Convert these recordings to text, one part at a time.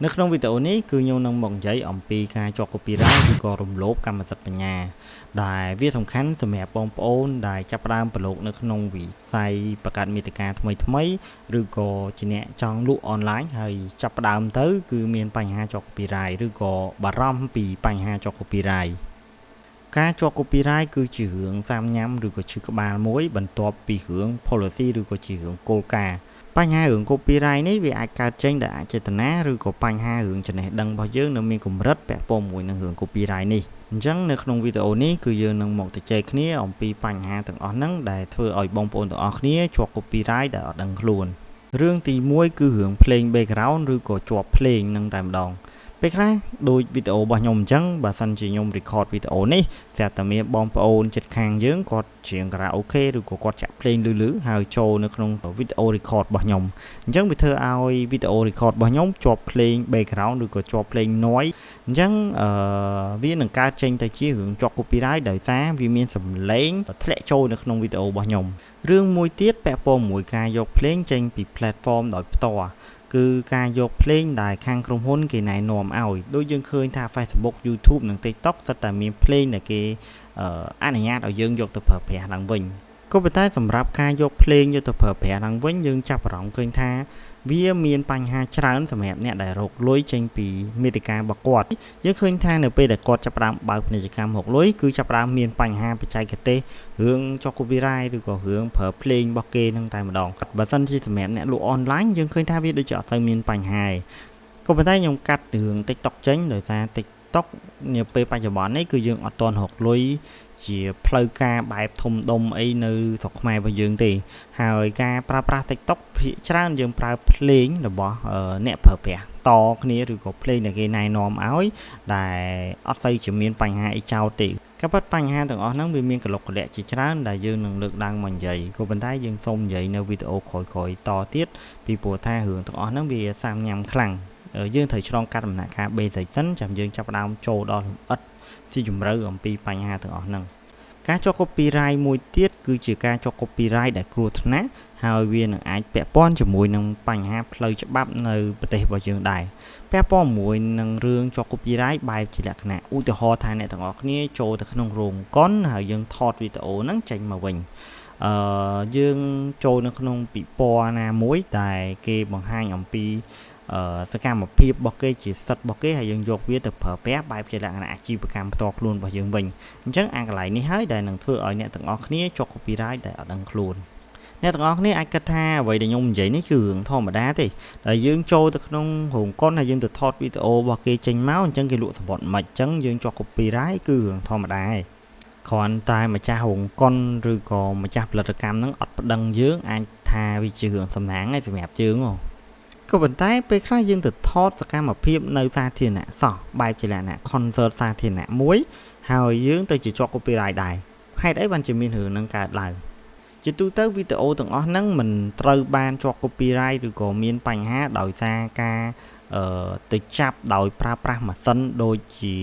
នៅក្នុងវីដេអូនេះគឺខ្ញុំនឹងមកនិយាយអំពីការជាប់ copyright ឬក៏រំលោភកម្មសិទ្ធិបញ្ញាដែលវាសំខាន់សម្រាប់បងប្អូនដែលចាប់ផ្ដើមប្រឡូកនៅក្នុងវិស័យបង្កើតមាតិកាថ្មីឬក៏ជាអ្នកចង់លក់អនឡាញហើយចាប់ផ្ដើមទៅគឺមានបញ្ហាជាប់ copyright ឬក៏បារម្ភពីបញ្ហាជាប់ copyright ការជាប់ copyright គឺជារឿងសាមញ៉ាំឬក៏ឈឺក្បាលមួយបន្ទាប់ពីរឿង policy ឬក៏ជារឿងគោលការណ៍បញ្ហារឿង copyright នេះវាអាចកើតចេញដោយអចេតនាឬក៏បញ្ហារឿងចំណេះដឹងរបស់យើងនៅមានកម្រិតពាក់ព័ន្ធមួយនឹងរឿង copyright នេះអញ្ចឹងនៅក្នុងវីដេអូនេះគឺយើងនឹងមកជជែកគ្នាអំពីបញ្ហាទាំងអស់ហ្នឹងដែលធ្វើឲ្យបងប្អូនទាំងអស់គ្នាជាប់ copyright ដែលអត់ដឹងខ្លួនរឿងទី1គឺរឿងភ្លេង background ឬក៏ជាប់ភ្លេងនឹងតែម្ដងពេលខ្លះដូចវីដេអូរបស់ខ្ញុំអញ្ចឹងបើសិនជាខ្ញុំ record វីដេអូនេះស្រាប់តែមានបងប្អូនជិតខាងយើងគាត់ច្រៀង karaoke ឬក៏គាត់ចាក់ភ្លេងលឺៗហើយចូលនៅក្នុងវីដេអូ record របស់ខ្ញុំអញ្ចឹងវាធ្វើឲ្យវីដេអូ record របស់ខ្ញុំជាប់ភ្លេង background ឬក៏ជាប់ភ្លេង noise អញ្ចឹងវានឹងកើតចេញទៅជារឿងជាប់ copyright ដោយសារវាមានសំឡេងធ្លាក់ចូលនៅក្នុងវីដេអូរបស់ខ្ញុំរឿងមួយទៀតពាក់ព័ន្ធមួយការយកភ្លេងចេញពី platform ដោយផ្ទាល់គឺការយកភ្លេងដែលខាងក្រុមហ៊ុនគេណែនាំឲ្យដូចយើងឃើញថា Facebook YouTube និង TikTok សិតតែមានភ្លេងដែលគេអនុញ្ញាតឲ្យយើងយកទៅប្រើប្រាស់ឡើងវិញក៏ប៉ុន្តែសម្រាប់ការយកភ្លេងយកទៅប្រើប្រាស់ឡើងវិញយើងចាប់អារម្មណ៍ឃើញថាវាមានបញ្ហាច្រើនសម្រាប់អ្នកដែលរកលុយចេញពីមាតិការបស់គាត់យើងឃើញថានៅពេលដែលគាត់ចាប់ផ្ដើមបើកពាណិជ្ជកម្មរកលុយគឺចាប់ផ្ដើមមានបញ្ហាបច្ចេកទេសរឿងចុះ copyright ឬក៏រឿងប្រើភ្លេងរបស់គេនឹងតែម្ដងបើសិនជាសម្រាប់អ្នកលក់អនឡាញយើងឃើញថាវាដូចជាអត់ទៅមានបញ្ហាក៏ប៉ុន្តែខ្ញុំកាត់រឿង TikTok ចេញដោយសារ TikTok នាពេលបច្ចុប្បន្ននេះគឺយើងអត់ទាន់រកលុយជាផ្លូវការបែបធំដុំអីនៅស្រុកខ្មែររបស់យើងទេហើយការប្រើប្រាស់ TikTok ភាគច្រើនយើងប្រើភ្លេងរបស់អ្នកប្រើប្រាស់តគ្នាឬក៏ភ្លេងដែលគេណែនាំឲ្យដែលអត់សូវជាមានបញ្ហាអីចោលទេក៏ប៉ុន្តែបញ្ហាទាំងអស់ហ្នឹងវាមានកលុកកលៈជាច្រើនដែលយើងនឹងលើកឡើងមកនិយាយក៏ប៉ុន្តែយើងសូមនិយាយនៅវីដេអូក្រោយៗតទៀតពីព្រោះថារឿងទាំងអស់ហ្នឹងវាសាមញ៉ាំខ្លាំងយើងត្រូវឆ្លងកាត់ដំណាក់កាល basic សិនចាំយើងចាប់ផ្ដើមចូលដល់លម្អិតស៊ីជម្រៅអំពីបញ្ហាទាំងអស់ហ្នឹងការជាប់ copyright មួយទៀតគឺជាការជាប់ copyright ដែលគ្រោះថ្នាក់ហើយវានឹងអាចពាក់ព័ន្ធជាមួយនឹងបញ្ហាផ្លូវច្បាប់នៅប្រទេសរបស់យើងដែរពាក់ព័ន្ធជាមួយនឹងរឿងជាប់ copyright បែបជាលក្ខណៈឧទាហរណ៍ថាអ្នកទាំងអស់គ្នាចូលទៅក្នុងរោងកុនហើយយើងថតវីដេអូហ្នឹងចេញមកវិញយើងចូលនៅក្នុងពិព័រណ៍ណាមួយដែលគេបង្ហាញអំពីសកម្មភាពរបស់គេជាសិទ្ធិរបស់គេហើយយើងយកវាទៅប្រើប្រាស់បែបជាលក្ខណៈអាជីវកម្មផ្ទាល់ខ្លួនរបស់យើងវិញអញ្ចឹងអាកន្លែងនេះហើយដែលនឹងធ្វើឲ្យអ្នកទាំងអស់គ្នាជាប់ copyright ដែលអត់ដឹងខ្លួនអ្នកទាំងអស់គ្នាអាចគិតថាអ្វីដែលខ្ញុំនិយាយនេះគឺរឿងធម្មតាទេដែលយើងចូលទៅក្នុងរោងកុនហើយយើងទៅថតវីដេអូរបស់គេចេញមកអញ្ចឹងគេលក់សំបុត្រមិនអញ្ចឹងយើងជាប់ copyright គឺរឿងធម្មតាឯងគ្រាន់តែម្ចាស់រោងកុនឬក៏ម្ចាស់ផលិតកម្មហ្នឹងអត់ប្តឹងយើងអាចថាវាជារឿងសំណាងឯងសម្រាប់យើងក៏ប៉ុន្តែពេលខ្លះយើងទៅថតសកម្មភាពនៅសាធារណៈសោះបែបជាលក្ខណៈ concert សាធារណៈមួយហើយយើងទៅជាជាប់ copyright ដែរហេតុអីបានជាមានរឿងហ្នឹងកើតឡើងជាទូទៅវីដេអូទាំងអស់ហ្នឹងមិនត្រូវបានជាប់ copyright ឬក៏មានបញ្ហាដោយសារការទៅចាប់ដោយប្រើប្រាស់ម៉ាស៊ីនដូចជា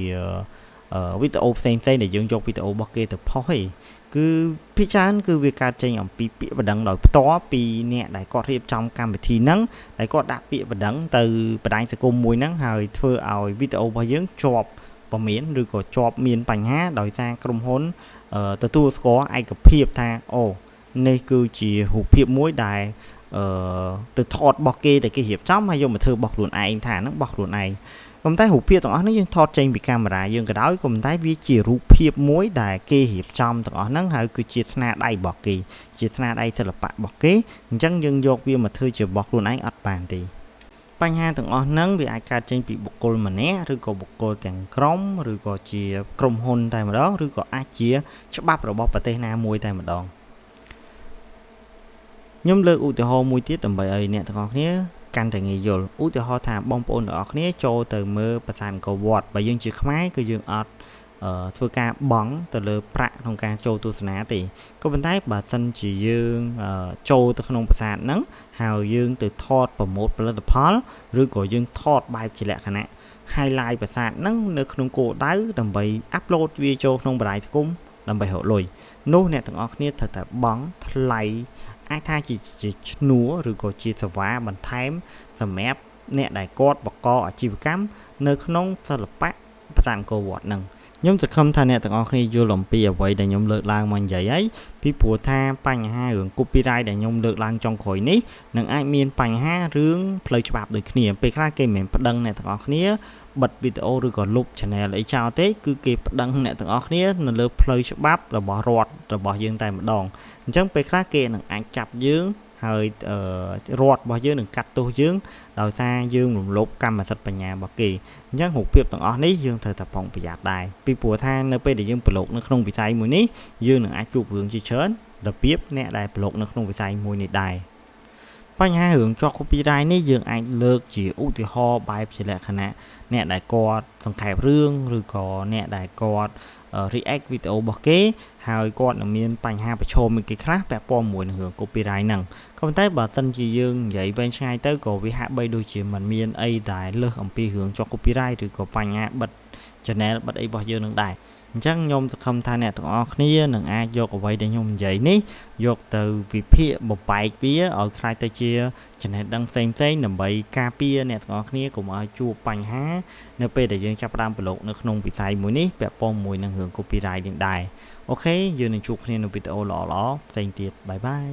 វីដេអូផ្សេងៗដែលយើងយកវីដេអូរបស់គេទៅផុសឯងគឺភាគច្រើនគឺវាកើតចេញអំពីពាក្យបណ្ដឹងដោយផ្ទាល់ពីអ្នកដែលគាត់រៀបចំកម្មវិធីហ្នឹងដែលគាត់ដាក់ពាក្យបណ្ដឹងទៅបណ្ដាញសង្គមមួយហ្នឹងហើយធ្វើឲ្យវីដេអូរបស់យើងជាប់ពមៀនឬក៏ជាប់មានបញ្ហាដោយសារក្រុមហ៊ុនទទួលស្គាល់ឯកភាពថាអូនេះគឺជារូបភាពមួយដែលទៅថតរបស់គេដែលគេរៀបចំហើយយកមកធ្វើរបស់ខ្លួនឯងថាហ្នឹងរបស់ខ្លួនឯងក៏ប៉ុន្តែរូបភាពទាំងអស់ហ្នឹងយើងថតចេញពីកាមេរ៉ាយើងក៏ដោយក៏ប៉ុន្តែវាជារូបភាពមួយដែលគេរៀបចំទាំងអស់ហ្នឹងហើយគឺជាស្នាដៃរបស់គេជាស្នាដៃសិល្បៈរបស់គេអញ្ចឹងយើងយកវាមកធ្វើជារបស់ខ្លួនឯងអត់បានទេបញ្ហាទាំងអស់ហ្នឹងវាអាចកើតចេញពីបុគ្គលម្នាក់ឬក៏បុគ្គលទាំងក្រុមឬក៏ជាក្រុមហ៊ុនតែម្ដងឬក៏អាចជាច្បាប់របស់ប្រទេសណាមួយតែម្ដងខ្ញុំលើកឧទាហរណ៍មួយទៀតដើម្បីឲ្យអ្នកទាំងអស់គ្នាកាន់តែងាយយល់ឧទាហរណ៍ថាបងប្អូនទាំងអស់គ្នាចូលទៅមើលប្រាសាទអង្គរវត្តបើយើងជាខ្មែរគឺយើងអត់ធ្វើការបង់ទៅលើប្រាក់ក្នុងការចូលទស្សនាទេក៏ប៉ុន្តែបើសិនជាយើងចូលទៅក្នុងប្រាសាទហ្នឹងហើយយើងទៅថតប្រម៉ូទផលិតផលឬក៏យើងថតបែបជាលក្ខណៈ highlight ប្រាសាទហ្នឹងនៅក្នុងគោលដៅដើម្បី upload វាចូលក្នុងបណ្ដាញសង្គមដើម្បីរកលុយនោះអ្នកទាំងអស់គ្នាត្រូវតែបង់ថ្លៃអាចថាជាឈ្នួលឬក៏ជាសេវាបន្ថែមសម្រាប់ អ្នកដែលគាត់បកអាជីវកម្មនៅក្នុងសិល្បៈភាសាអង្គរវត្តនឹងខ្ញុំសង្ឃឹមថាអ្នកទាំងអស់គ្នាយល់អំពីអ្វីដែលខ្ញុំលើកឡើងមកនិយាយហើយពីព្រោះថាបញ្ហារឿង copyright ដែលខ្ញុំលើកឡើងចុងក្រោយនេះនឹងអាចមានបញ្ហារឿងផ្លូវច្បាប់ដូចគ្នាពេលខ្លះគេមិនប្តឹងអ្នកទាំងអស់គ្នាបិទវីដេអូឬក៏លុប channel អីចោលទេគឺគេប្តឹងអ្នកទាំងអស់គ្នានៅលើផ្លូវច្បាប់របស់រដ្ឋរបស់យើងតែម្ដងអញ្ចឹងពេលខ្លះគេនឹងអាចចាប់យើងហើយរដ្ឋរបស់យើងនឹងកាត់ទោសយើងដោយសារយើងរំលោភកម្មសិទ្ធិបញ្ញារបស់គេអញ្ចឹងរូបភាពទាំងអស់នេះយើងត្រូវតែប្រុងប្រយ័ត្នដែរពីព្រោះថានៅពេលដែលយើងប្រឡូកនៅក្នុងវិស័យមួយនេះយើងនឹងអាចជួបរឿងជាច្រើនរបៀបអ្នកដែលប្រឡូកនៅក្នុងវិស័យមួយនេះដែរបញ្ហារឿងជាប់ copyright នេះយើងអាចលើកជាឧទាហរណ៍បែបជាលក្ខណៈអ្នកដែលគាត់សង្ខេបរឿងឬក៏អ្នកដែលគាត់ react វីដេអូរបស់គេហើយគាត់នឹងមានបញ្ហាប្រឈមមួយគេខ្លះពាក់ព័ន្ធមួយនឹងរឿង copyright ហ្នឹងក៏ប៉ុន្តែបើសិនជាយើងនិយាយវែងឆ្ងាយទៅក៏វាហាក់បីដូចជាមិនមានអីដែលលើសអំពីរឿងជាប់ copyright ឬក៏បញ្ហាបិទ channel បិទអីរបស់យើងនឹងដែរអញ្ចឹងខ្ញុំសង្ឃឹមថាអ្នកទាំងអស់គ្នានឹងអាចយកអ្វីដែលខ្ញុំនិយាយនេះយកទៅវិភាគបំបែកវាឲ្យខ្លាយទៅជាចំណេះដឹងផ្សេងៗដើម្បីការពារអ្នកទាំងអស់គ្នាកុំឲ្យជួបបញ្ហានៅពេលដែលយើងចាប់ផ្ដើមប្រឡូកនៅក្នុងវិស័យមួយនេះពាក់ព័ន្ធមួយនឹងរឿង copyright នេះដែរអូខេយើងនឹងជួបគ្នានៅវីដេអូល្អៗផ្សេងទៀតបាយបាយ